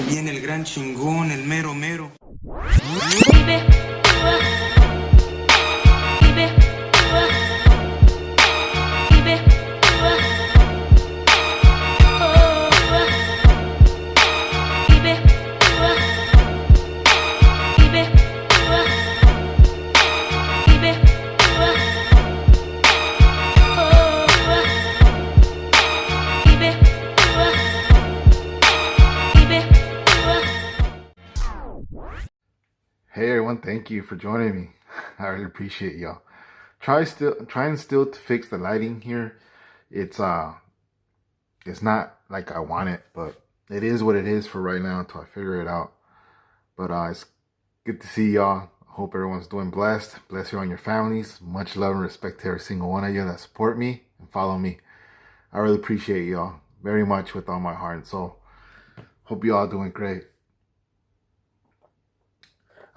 Viene el gran chingón, el mero mero. Hey everyone, thank you for joining me. I really appreciate y'all. Trying still to fix the lighting here. It's not like I want it, but it is what it is for right now until I figure it out. But it's good to see y'all. Hope everyone's doing blessed. Bless you and your families. Much love and respect to every single one of you that support me and follow me. I really appreciate y'all very much with all my heart and soul. Hope you all doing great.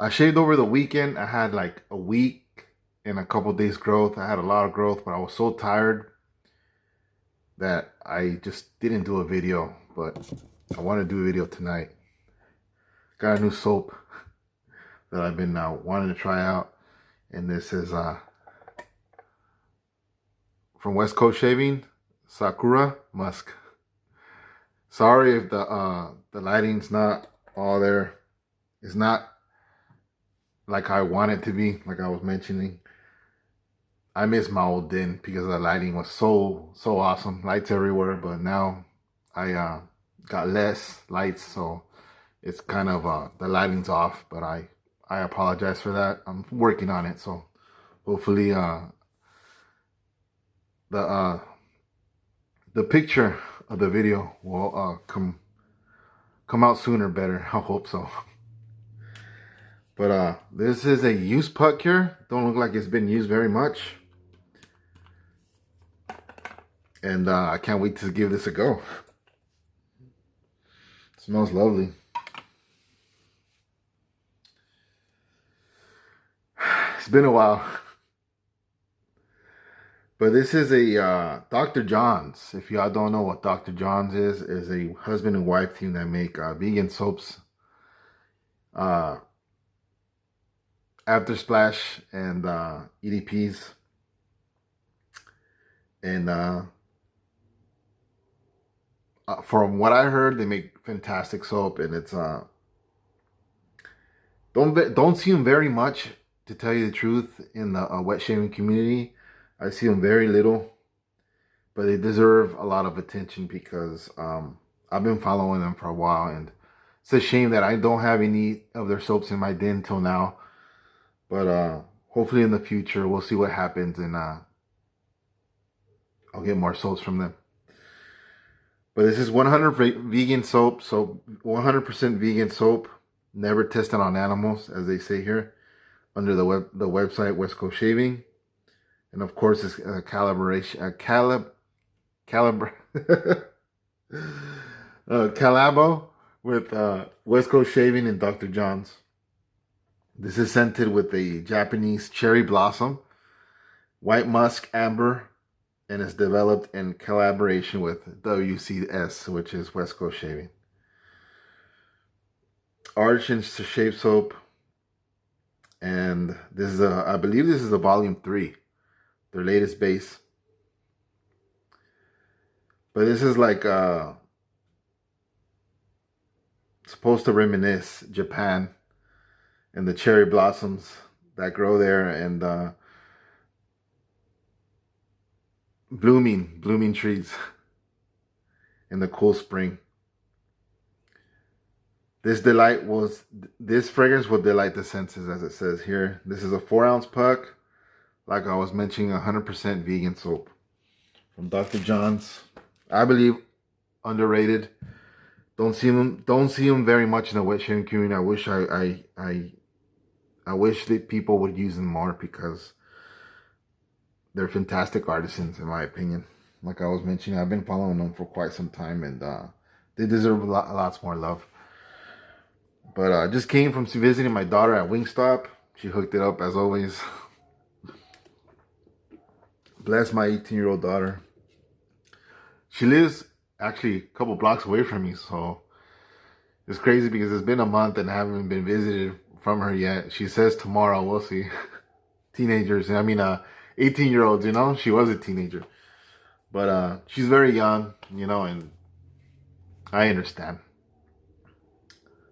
I shaved over the weekend. I had like a week and a couple days growth. I had a lot of growth, but I was so tired that I just didn't do a video. But I want to do a video tonight. Got a new soap that I've been wanting to try out. And this is from West Coast Shaving, Sakura Musk. Sorry if the lighting's not all there. It's not like I want it to be, like I was mentioning. I miss my old den because the lighting was so awesome. Lights everywhere, but now I got less lights, so it's kind of the lighting's off, but I apologize for that. I'm working on it, so hopefully the picture of the video will come out sooner better. I hope so. But this is a used puck here. Don't look like it's been used very much. And I can't wait to give this a go. It smells lovely. It's been a while. But this is a Dr. John's. If y'all don't know what Dr. John's is a husband and wife team that make vegan soaps. After Splash and EDPs. And from what I heard, they make fantastic soap, and it's don't see them very much, to tell you the truth, in the wet shaving community. I see them very little, but they deserve a lot of attention because I've been following them for a while, and it's a shame that I don't have any of their soaps in my den till now. But hopefully in the future, we'll see what happens, and I'll get more soaps from them. But this is 100 vegan soap, so 100% vegan soap, never tested on animals, as they say here, under the website West Coast Shaving. And of course, it's a collabo with West Coast Shaving and Dr. John's. This is scented with a Japanese cherry blossom, white musk, amber, and is developed in collaboration with WSC, which is West Coast Shaving. Arch and Shave Soap, and this is I believe this is a volume 3, their latest base. But this is like supposed to reminisce Japan and the cherry blossoms that grow there, and blooming trees in the cool spring. This fragrance will delight the senses, as it says here. This is a 4-ounce puck, like I was mentioning, 100% vegan soap from Dr. John's. I believe underrated. Don't see them very much in the wet shaving community. I wish that people would use them more, because they're fantastic artisans, in my opinion. Like I was mentioning, I've been following them for quite some time, and they deserve lots more love. But I just came from visiting my daughter at Wingstop. She hooked it up, as always. Bless my 18-year-old daughter. She lives actually a couple blocks away from me, so It's crazy because it's been a month and I haven't been visited from her yet. She says tomorrow, we'll see. Teenagers, 18-year-olds, you know? She was a teenager. But she's very young, you know, and I understand.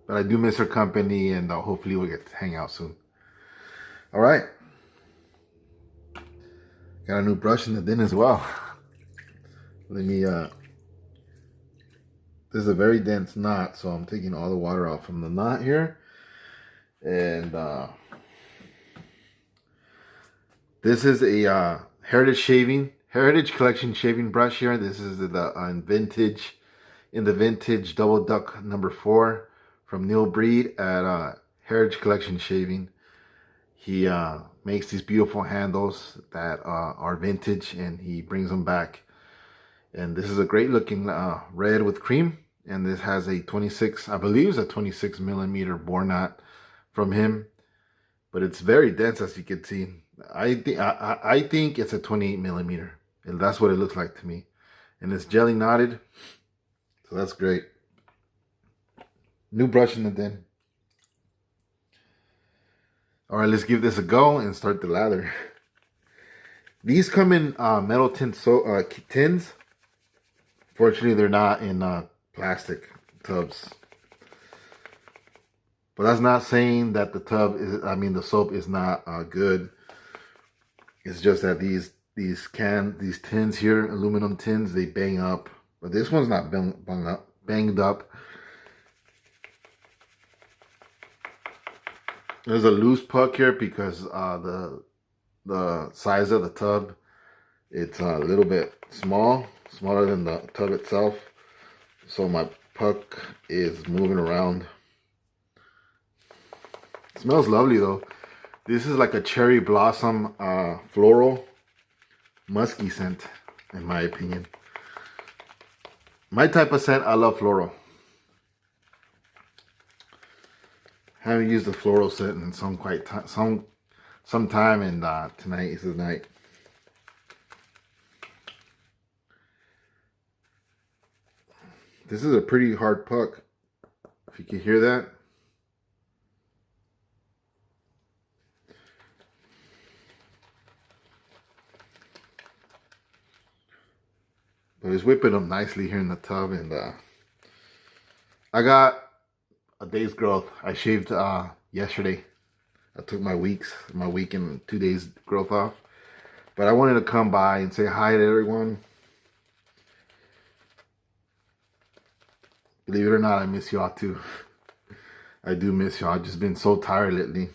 But I do miss her company, and hopefully we'll get to hang out soon. All right. Got a new brush in the bin as well. Let me, this is a very dense knot, so I'm taking all the water out from the knot here. And this is a Heritage Collection shaving brush here. This is the vintage double duck number 4 from Neil Breed at Heritage Collection Shaving. He makes these beautiful handles that are vintage, and he brings them back. And this is a great looking red with cream, and this has a 26, I believe it's a 26 millimeter bore knot from him, but it's very dense, as you can see. I think it's a 28 millimeter, and that's what it looks like to me. And it's jelly knotted, so that's great. New brush in the den. All right, let's give this a go and start the lather. These come in metal tins. Fortunately, they're not in plastic tubs. But that's not saying that the soap is not good. It's just that these tins here, aluminum tins, they bang up. But this one's not banged up. There's a loose puck here because the size of the tub, it's a little bit smaller than the tub itself. So my puck is moving around. It smells lovely though. This is like a cherry blossom floral musky scent, in my opinion. My type of scent, I love floral. Haven't used the floral scent in some time, and tonight is the night. This is a pretty hard puck, if you can hear that. But it's whipping them nicely here in the tub, and I got a day's growth. I shaved yesterday. I took my week and 2 days growth off. But I wanted to come by and say hi to everyone. Believe it or not, I miss y'all too. I do miss y'all. I've just been so tired lately.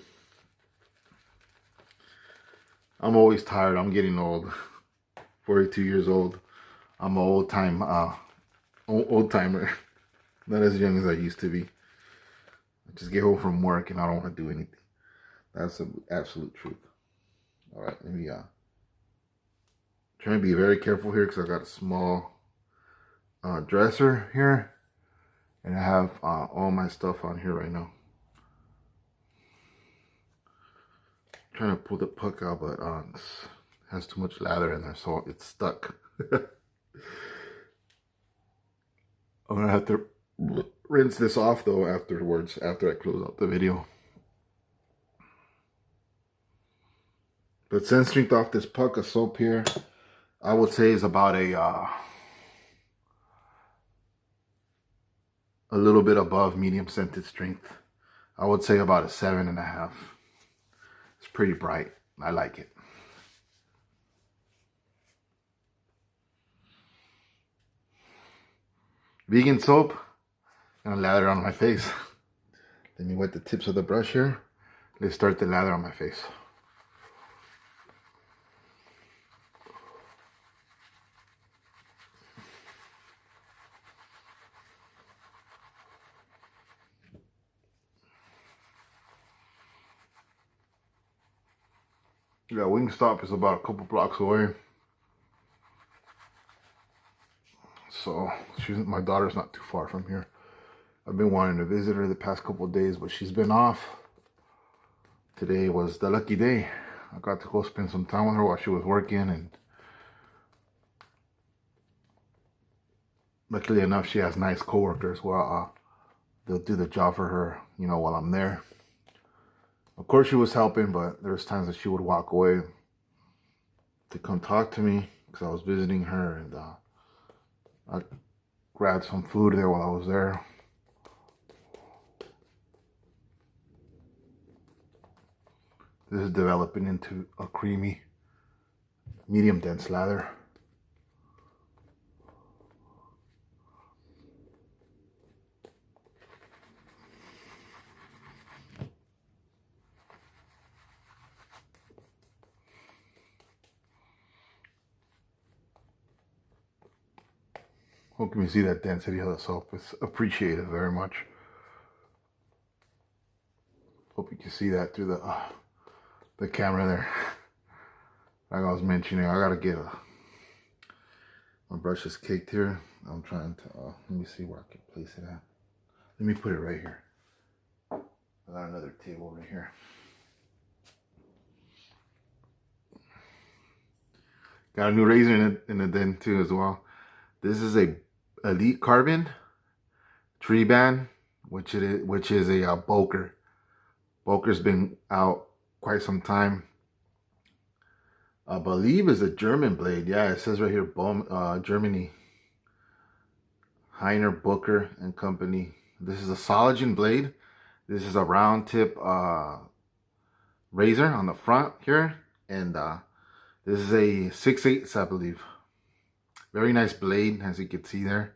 I'm always tired. I'm getting old. 42 years old. I'm an old timer. Not as young as I used to be. I just get home from work and I don't want to do anything. That's the absolute truth. All right, let me try to be very careful here because I got a small dresser here, and I have all my stuff on here right now. Trying to pull the puck out, but it has too much lather in there, so it's stuck. I'm gonna have to rinse this off though afterwards, after I close out the video. But scent strength off this puck of soap here, I would say is about a little bit above medium scented strength. I would say about a 7.5. It's pretty bright. I like it. Vegan soap. I'm gonna lather on my face. Let me wet the tips of the brush here. Let's start the lather on my face. Yeah, Wingstop is about a couple blocks away. So my daughter's not too far from here. I've been wanting to visit her the past couple of days, but she's been off. Today was the lucky day. I got to go spend some time with her while she was working, and luckily enough, she has nice coworkers. Well, they'll do the job for her, you know, while I'm there. Of course, she was helping, but there's times that she would walk away to come talk to me because I was visiting her, and I grabbed some food there while I was there. This is developing into a creamy, medium dense lather. Hope you can see that density of the soap. It's appreciated very much. Hope you can see that through the camera there. Like I was mentioning, I gotta get my brush is caked here. I'm trying to let me see where I can place it at. Let me put it right here. I got another table right here. Got a new razor in the den too as well. This is a Elite Carbon tree band, which is a Boker. Boker's been out quite some time. I believe is a German blade. Yeah, it says right here, Germany. Heiner Boker and Company. This is a Sologen blade. This is a round tip razor on the front here, and this is a 6/8, I believe. Very nice blade, as you can see there.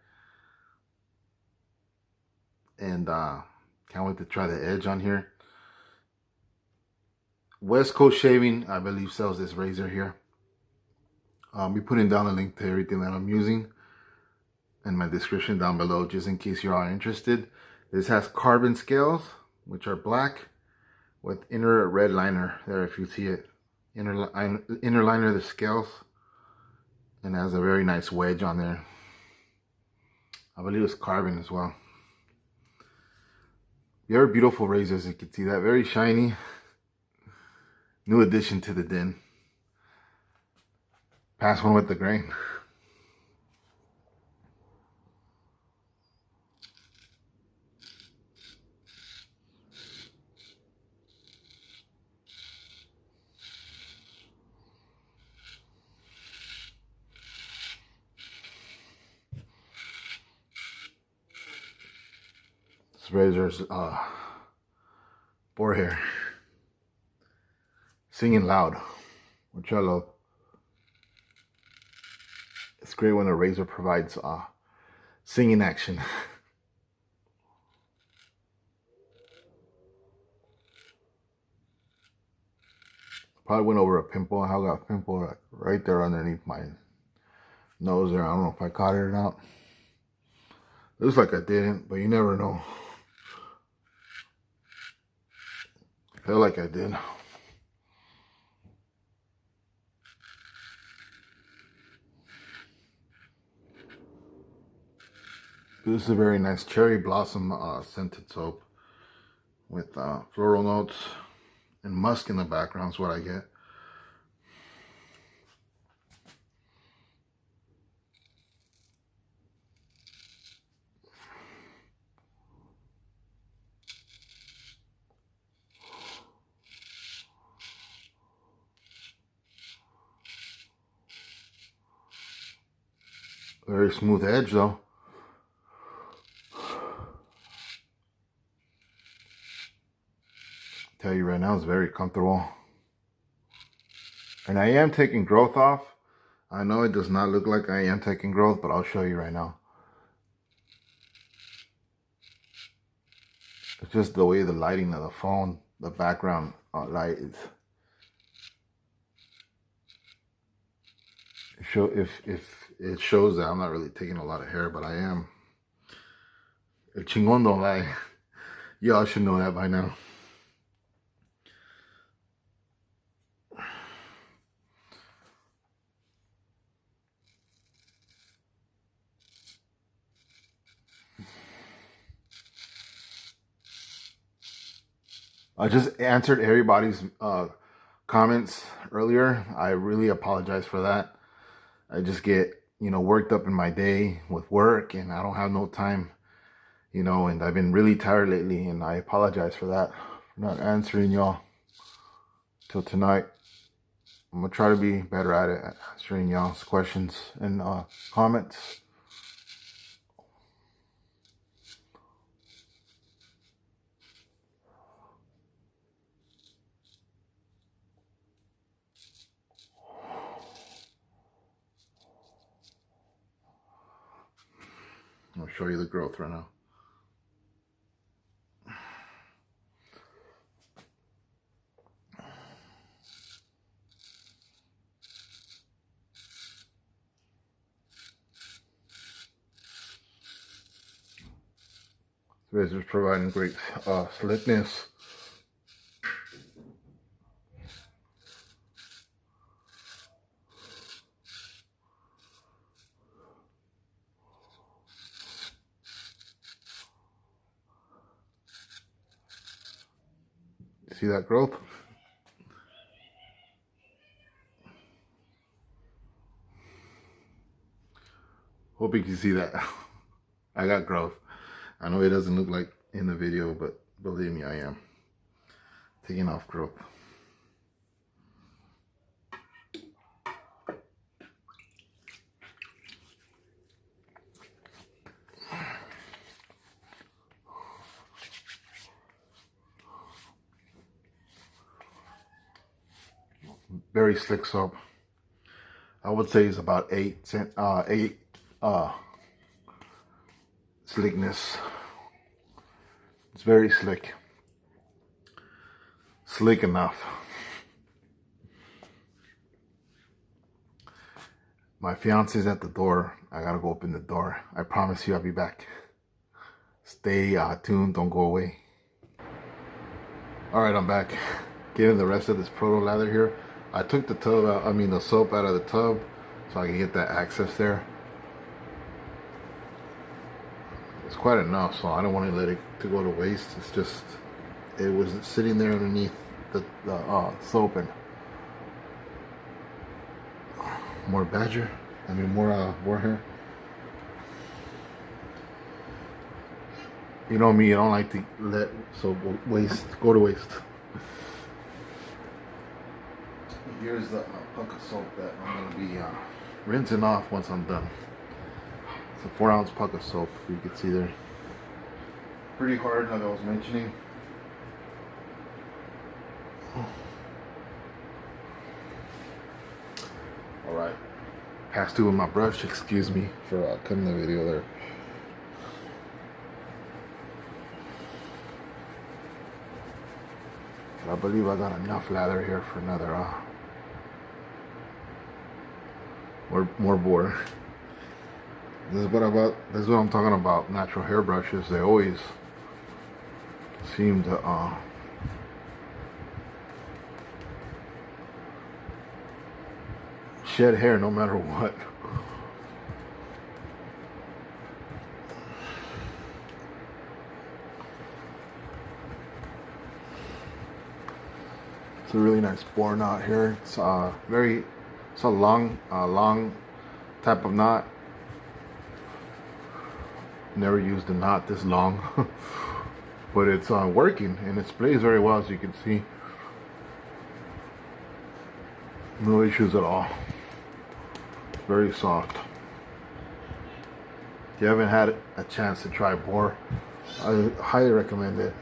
And can't wait to try the edge on here. West Coast Shaving, I believe, sells this razor here. I'll be putting down a link to everything that I'm using in my description down below, just in case you are interested. This has carbon scales, which are black, with inner red liner there, if you see it. Inner liner of the scales. And has a very nice wedge on there. I believe it's carbon as well. Very beautiful razors, you can see that. Very shiny. New addition to the den. Pass one with the grain. This razor's boar hair. Singing loud, which I love. It's great when a razor provides singing action. Probably went over a pimple. I got a pimple like right there underneath my nose there. I don't know if I caught it or not. Looks like I didn't, but you never know. I feel like I did. This is a very nice cherry blossom scented soap with floral notes and musk in the background is what I get. Very smooth edge though. Tell you right now, it's very comfortable. And I am taking growth off. I know it does not look like I am taking growth, but I'll show you right now. It's just the way the lighting of the phone, the background light is. If it shows that I'm not really taking a lot of hair, but I am. El chingón don't lie. Y'all should know that by now. I just answered everybody's comments earlier. I really apologize for that. I just get, worked up in my day with work, and I don't have no time, you know, and I've been really tired lately, and I apologize for that, for not answering y'all till tonight. I'm gonna try to be better at it, at answering y'all's questions and comments. I'll show you the growth right now. This is providing great slickness. See that growth? Hope you can see that. I got growth. I know it doesn't look like in the video, but believe me, I am taking off growth. Very slick soap. I would say it's about 8 slickness. It's very slick. Slick enough. My fiance's at the door. I gotta go open the door. I promise you I'll be back. Stay tuned, don't go away. Alright, I'm back. Getting the rest of this proto lather here. I took the tub out, the soap out of the tub so I can get that access there. It's quite enough, so I don't want to let it to go to waste. It's just, it was sitting there underneath the soap, and more more hair. You know me, I don't like to let soap go to waste. Here's the puck of soap that I'm going to be rinsing off once I'm done. It's a 4-ounce puck of soap, if you can see there. Pretty hard, like I was mentioning. Alright, past due with my brush. Excuse me for cutting the video there. But I believe I got enough lather here for another more bore. This is what I'm talking about. Natural hair brushes, they always seem to shed hair no matter what. It's a really nice bore knot here. It's it's a long type of knot. Never used a knot this long, but it's working, and it sprays very well, as you can see. No issues at all. Very soft. If you haven't had a chance to try bore, I highly recommend it.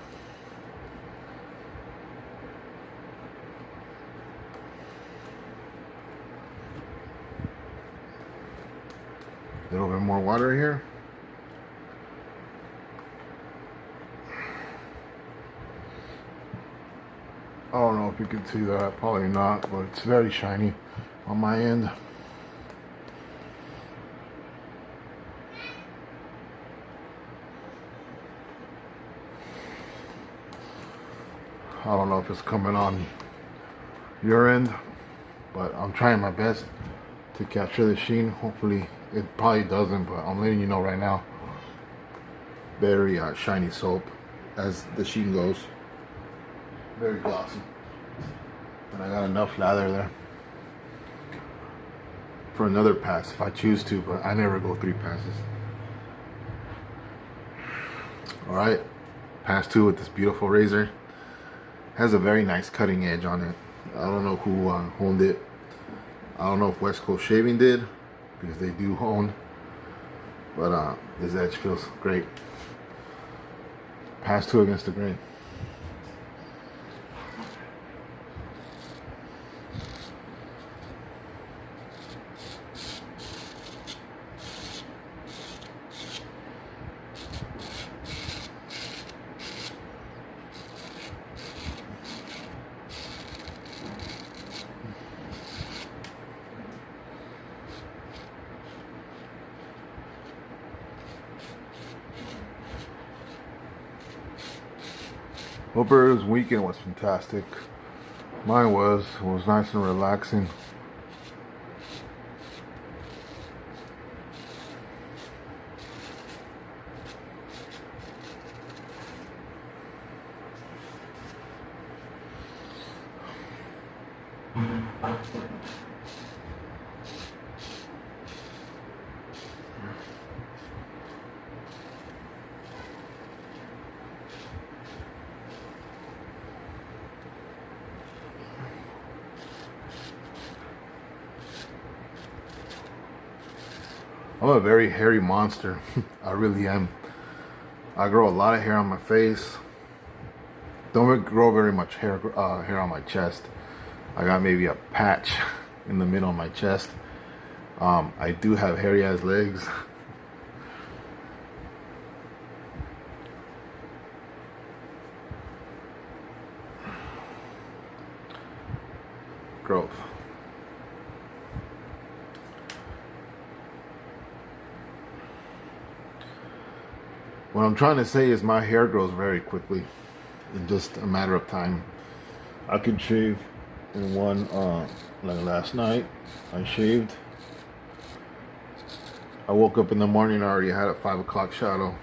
A little bit more water here. I don't know if you can see that, probably not, but it's very shiny on my end. I don't know if it's coming on your end, but I'm trying my best to capture the sheen. Hopefully it probably doesn't, but I'm letting you know right now. Very shiny soap as the sheen goes. Very glossy. And I got enough lather there for another pass if I choose to, but I never go 3 passes. All right, pass two with this beautiful razor. Has a very nice cutting edge on it. I don't know who honed it. I don't know if West Coast Shaving did, because they do hone. But this edge feels great. Pass two against the grain. Hope everyone's weekend was fantastic. Mine was. It was nice and relaxing. I'm a very hairy monster. I really am. I grow a lot of hair on my face. Don't grow very much hair on my chest. I got maybe a patch in the middle of my chest. I do have hairy ass legs. Growth. What I'm trying to say is my hair grows very quickly, in just a matter of time. I could shave in one, like last night, I shaved. I woke up in the morning, I already had a 5 o'clock shadow.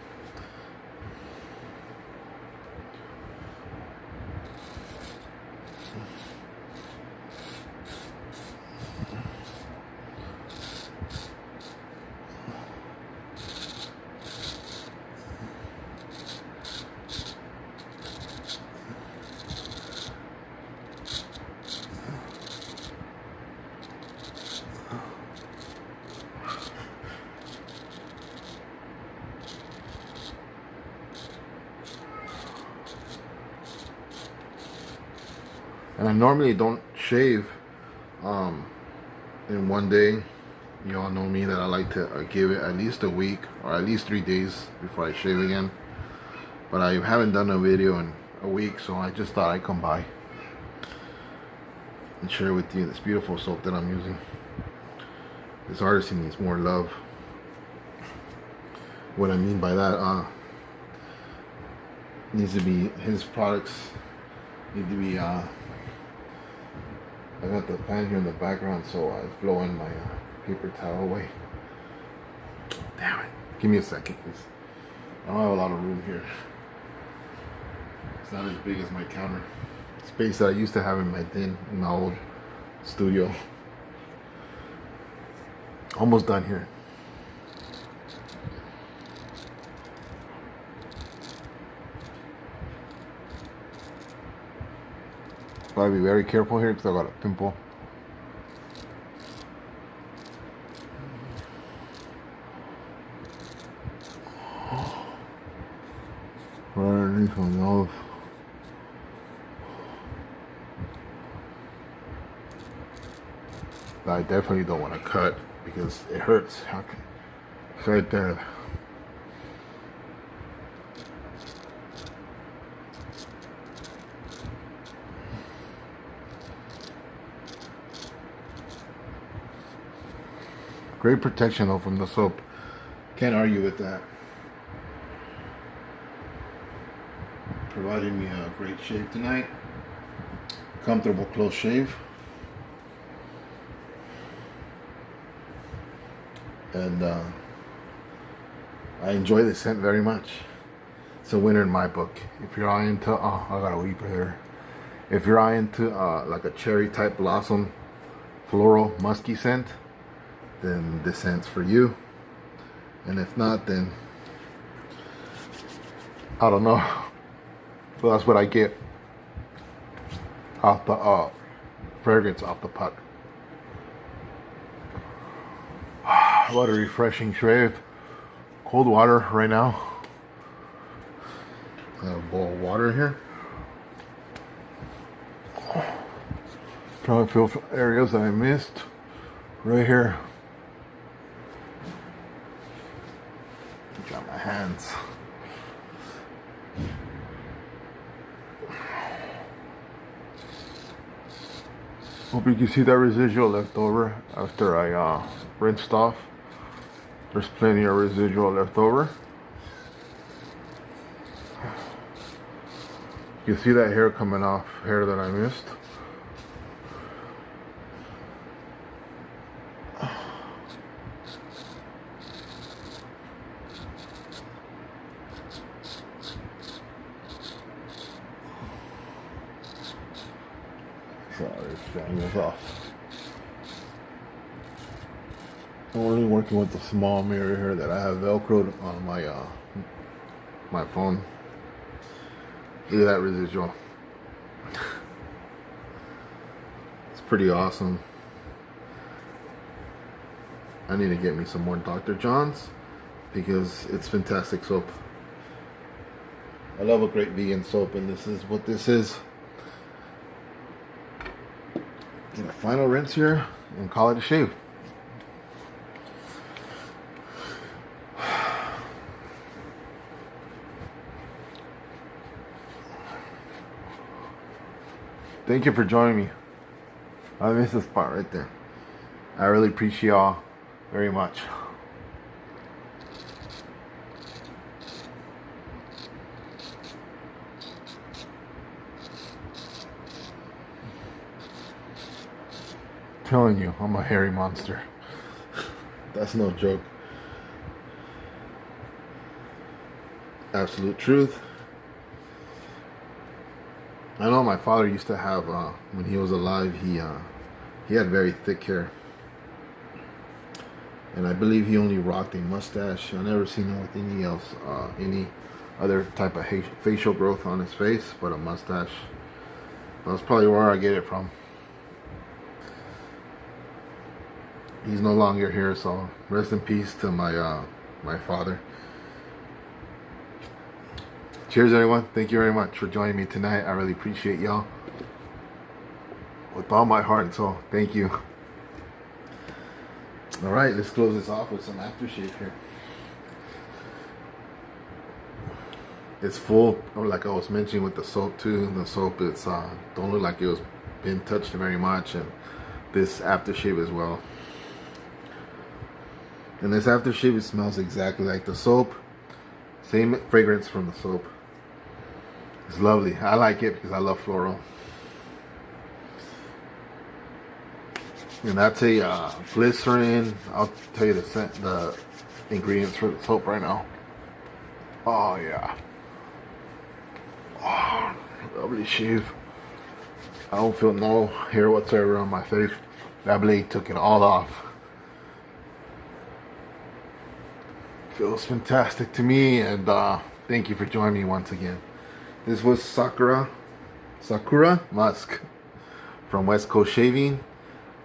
And I normally don't shave in one day. You all know me that I like to give it at least a week or at least 3 days before I shave again. But I haven't done a video in a week, so I just thought I'd come by and share with you this beautiful soap that I'm using. This artist needs more love. What I mean by that, needs to be, his products need to be, I got the fan here in the background, so I was blowing my paper towel away. Damn it. Give me a second, please. I don't have a lot of room here. It's not as big as my counter. Space that I used to have in my old studio. Almost done here. Gotta be very careful here because I got a pimple. Right underneath my nose. I definitely don't want to cut because it hurts. It's right there. Great protection though from the soap. Can't argue with that. Providing me a great shave tonight. Comfortable close shave. And I enjoy the scent very much. It's a winner in my book. If you're into, I got a weeper there. If you're into like a cherry type blossom, floral, musky scent, then this scent's for you. And if not, then I don't know. But that's what I get off the fragrance off the pot. What a refreshing shave. Cold water right now. I have a bowl of water here. Trying to feel areas that I missed. Right here. Got my hands. Hope you can see that residual left over after I rinsed off. There's plenty of residual left over. You can see that hair coming off, hair that I missed. Sorry, fan this off. I'm only working with the small mirror here that I have velcroed on my phone. Look at that residual. It's pretty awesome. I need to get me some more Dr. John's because it's fantastic soap. I love a great vegan soap, and this is what this is. Get a final rinse here and call it a shave. Thank you for joining me. I missed the spot right there. I really appreciate y'all very much. Telling you, I'm a hairy monster. That's no joke. Absolute truth. I know my father used to have, when he was alive, he had very thick hair. And I believe he only rocked a mustache. I never seen him with any else, any other type of facial growth on his face, but a mustache. That's probably where I get it from. He's no longer here, so rest in peace to my my father. Cheers, everyone. Thank you very much for joining me tonight. I really appreciate y'all with all my heart and soul. Thank you. All right, let's close this off with some aftershave here. It's full, like I was mentioning with the soap too. The soap, it's don't look like it was been touched very much, and this aftershave as well. And this aftershave, it smells exactly like the soap. Same fragrance from the soap. It's lovely. I like it because I love floral. And that's a glycerin. I'll tell you the ingredients for the soap right now. Oh yeah. Oh, lovely shave. I don't feel no hair whatsoever on my face. That blade took it all off. Feels fantastic to me, and thank you for joining me once again. This was Sakura Musk from West Coast Shaving,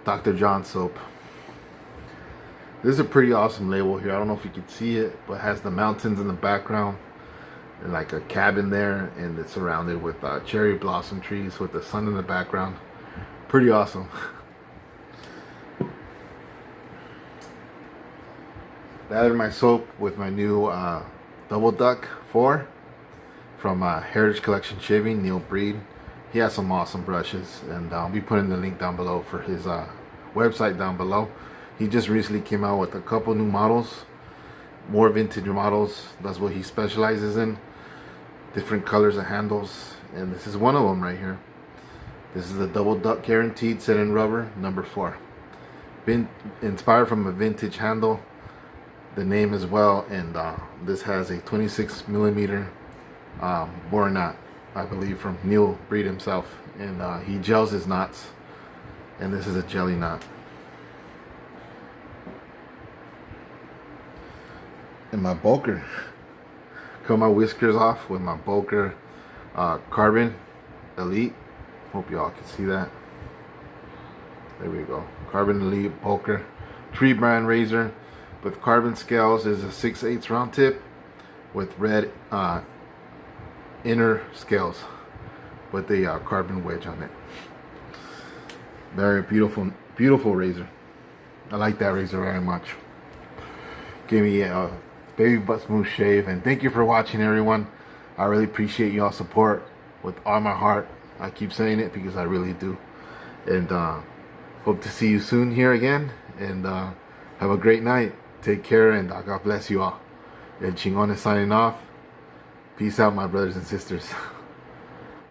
Dr. John soap. This is a pretty awesome label here. I don't know if you can see it, but it has the mountains in the background and like a cabin there, and it's surrounded with cherry blossom trees with the sun in the background. Pretty awesome. Lathered my soap with my new Double Duck 4 from Heritage Collection Shaving, Neil Breed. He has some awesome brushes, and I'll be putting the link down below for his website down below. He just recently came out with a couple new models, more vintage models. That's what he specializes in. Different colors of handles, and this is one of them right here. This is the Double Duck Guaranteed Set-in Rubber number 4. Been inspired from a vintage handle, the name as well, and this has a 26 millimeter bore knot, I believe, from Neil Breed himself, and he gels his knots, and this is a jelly knot. And my bulker cut my whiskers off with my Boker Carbon Elite. Hope y'all can see that. There we go. Carbon Elite Boker tree brand razor with carbon scales. Is a 6/8 round tip with red inner scales with the carbon wedge on it. Very beautiful, beautiful razor. I like that razor very much. Gave me a baby butt smooth shave, and thank you for watching, everyone. I really appreciate y'all support with all my heart. I keep saying it because I really do. And hope to see you soon here again. And have a great night. Take care, and God bless you all. And Chingon is signing off. Peace out, my brothers and sisters.